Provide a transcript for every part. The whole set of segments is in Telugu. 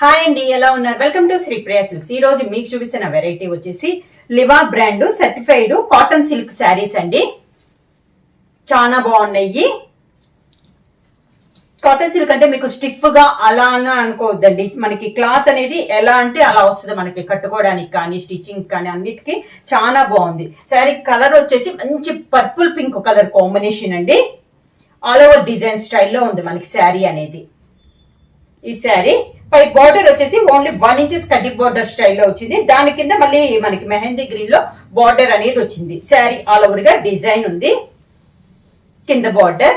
హాయ్ అండి, ఎలా ఉన్నారు? Welcome to Shri Priya silks. ఈ రోజు మీకు చూపిస్తున్న వెరైటీ వచ్చేసి Liva brand certified cotton silk saris అండి. చాలా బాగున్నాయి. కాటన్ సిల్క్ అంటే మీకు స్టిఫ్ గా అలా అని అనుకోవద్దండి. మనకి క్లాత్ అనేది ఎలా అంటే అలా వస్తుంది. మనకి కట్టుకోవడానికి కానీ స్టిచ్చింగ్ కానీ అన్నిటికీ చాలా బాగుంది. శారీ కలర్ వచ్చేసి మంచి పర్పుల్ పింక్ కలర్ కాంబినేషన్ అండి. ఆల్ ఓవర్ డిజైన్ స్టైల్లో ఉంది మనకి శారీ అనేది. ఈ శారీ పై బార్డర్ వచ్చేసి ఓన్లీ 1 ఇంచెస్ కడ్డీ బార్డర్ స్టైల్లో వచ్చింది. దాని కింద మళ్ళీ మనకి మెహందీ గ్రీన్ లో బార్డర్ అనేది వచ్చింది. శారీ ఆల్ ఓవర్ గా డిజైన్ ఉంది. కింద బార్డర్,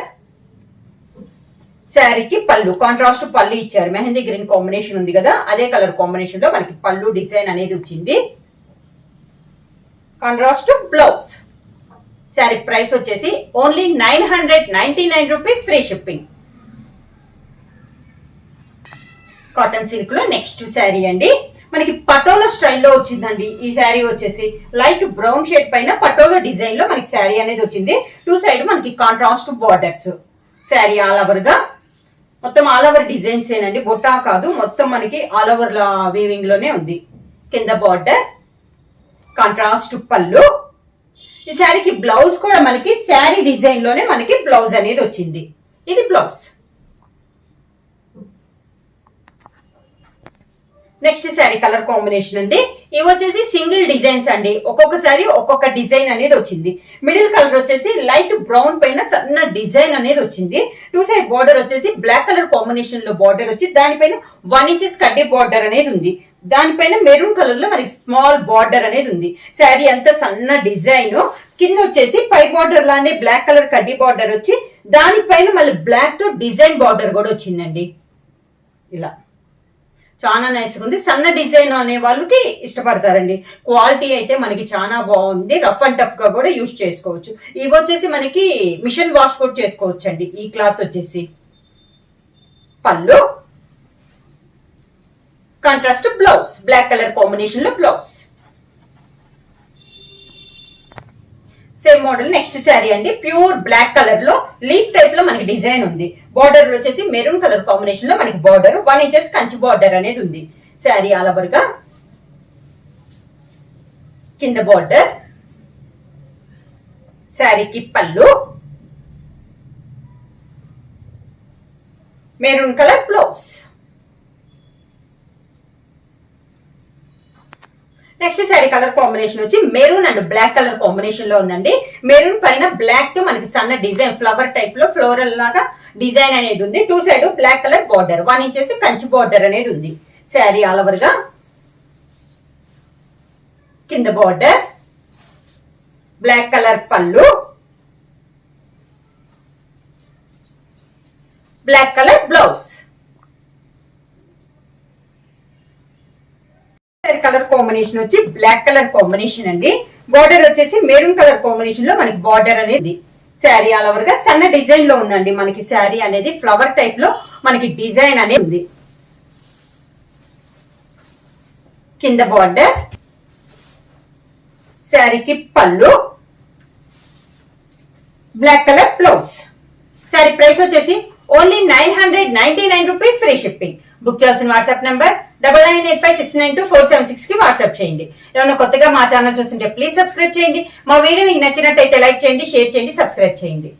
శారీకి పళ్ళు కాంట్రాస్ట్ పళ్ళు ఇచ్చారు. మెహందీ గ్రీన్ కాంబినేషన్ ఉంది కదా, అదే కలర్ కాంబినేషన్ లో మనకి పళ్ళు డిజైన్ అనేది వచ్చింది. Contrast blouse. శారీ ప్రైస్ వచ్చేసి only 999 rupees, free shipping. Cotton silk లో నెక్స్ట్ శారీ అండి. మనకి పటోలా స్టైల్లో వచ్చిందండి. ఈ శారీ వచ్చేసి లైట్ బ్రౌన్ షేడ్ పైన పటోలా డిజైన్ లో మనకి శారీ అనేది వచ్చింది. 2 సైడ్ మనకి contrast borders. Sari all over గా మొత్తం ఆల్ ఓవర్ డిజైన్స్ ఏనండి, బొట్టా కాదు. మొత్తం మనకి ఆల్ ఓవర్ వీవింగ్ లోనే ఉంది. కింద బార్డర్, కాంట్రాస్ట్ పళ్ళు. ఈ శారీకి బ్లౌజ్ కూడా మనకి శారీ డిజైన్ లోనే మనకి బ్లౌజ్ అనేది వచ్చింది. ఇది blouse. Next saree colour combination అండి. ఇవి వచ్చేసి సింగిల్ డిజైన్స్ అండి. ఒక్కొక్క శారీ ఒక్కొక్క డిజైన్ అనేది వచ్చింది. మిడిల్ కలర్ వచ్చేసి లైట్ బ్రౌన్ పైన సన్న డిజైన్ అనేది వచ్చింది. 2 సైడ్ బార్డర్ వచ్చేసి బ్లాక్ కలర్ కాంబినేషన్ లో బార్డర్ వచ్చి దానిపైన 1 ఇంచెస్ కడ్డీ బార్డర్ అనేది ఉంది. దానిపైన మెరూన్ కలర్ లో మనకి స్మాల్ బార్డర్ అనేది ఉంది. శారీ అంతా సన్న డిజైన్. కింద వచ్చేసి పై బార్డర్ లానే బ్లాక్ కలర్ కడ్డీ బార్డర్ వచ్చి దానిపైన మళ్ళీ బ్లాక్ తో డిజైన్ బార్డర్ కూడా వచ్చిందండి. ఇలా చాలా నైస్ ఉంది. సన్న డిజైన్ అనే వాళ్ళకి ఇష్టపడతారండి. క్వాలిటీ అయితే మనకి చాలా బాగుంది. రఫ్ అండ్ టఫ్ గా కూడా యూజ్ చేసుకోవచ్చు. ఇవి వచ్చేసి మనకి మిషన్ వాష్ కూడా చేసుకోవచ్చు అండి. ఈ క్లాత్ వచ్చేసి పళ్ళు, contrast blouse, black colour combination లో blouse. Same model next saree అండి. ప్యూర్ బ్లాక్ కలర్ లో లీఫ్ టైప్ లో మనకి డిజైన్ ఉంది. బార్డర్ వచ్చేసి మెరూన్ కలర్ కాంబినేషన్ లో మనకి బార్డర్ 1 ఇంచెస్ కంచి బార్డర్ అనేది ఉంది. శారీ ఆల్ ఓవర్ గా కింద బార్డర్, శారీకి పళ్ళు, maroon colour blouse. Next saree colour combination వచ్చి maroon and black colour combination లో ఉందండి. మెరూన్ పైన బ్లాక్ తో మనకి సన్న డిజైన్ ఫ్లవర్ టైప్ లో ఫ్లోరల్ లాగా డిజైన్ అనేది ఉంది. 2 side black colour border 1 inches Kanchi border అనేది ఉంది. శారీ ఆల్ ఓవర్ గా కింద బార్డర్, బ్లాక్ కలర్ పళ్ళు, black colour blouse. Colour combination వచ్చి బ్లాక్ కలర్ కాంబినేషన్ అండి. బార్డర్ వచ్చేసి మెరూన్ కలర్ కాంబినేషన్ లో మనకి బార్డర్ అనేది. శారీ ఆల్ ఓవర్ గా సన్న డిజైన్ లో ఉందండి. మనకి శారీ అనేది ఫ్లవర్ టైప్ లో మనకి డిజైన్ అనేది ఉంది. కింద బార్డర్, శారీకి పళ్ళు, black colour blouse. Saree price వచ్చేసి only 999 rupees, free shipping. Book చేయాల్సిన వాట్సాప్ నంబర్ 9985692476 కి వాట్సాప్ చేయండి. ఏమైనా కొత్తగా మా ఛానల్ చూస్తుంటే ప్లీజ్ సబ్స్క్రైబ్ చేయండి. మా వీడియో మీకు నచ్చినట్టయితే లైక్ చేయండి, షేర్ చేయండి, సబ్స్క్రైబ్ చేయండి.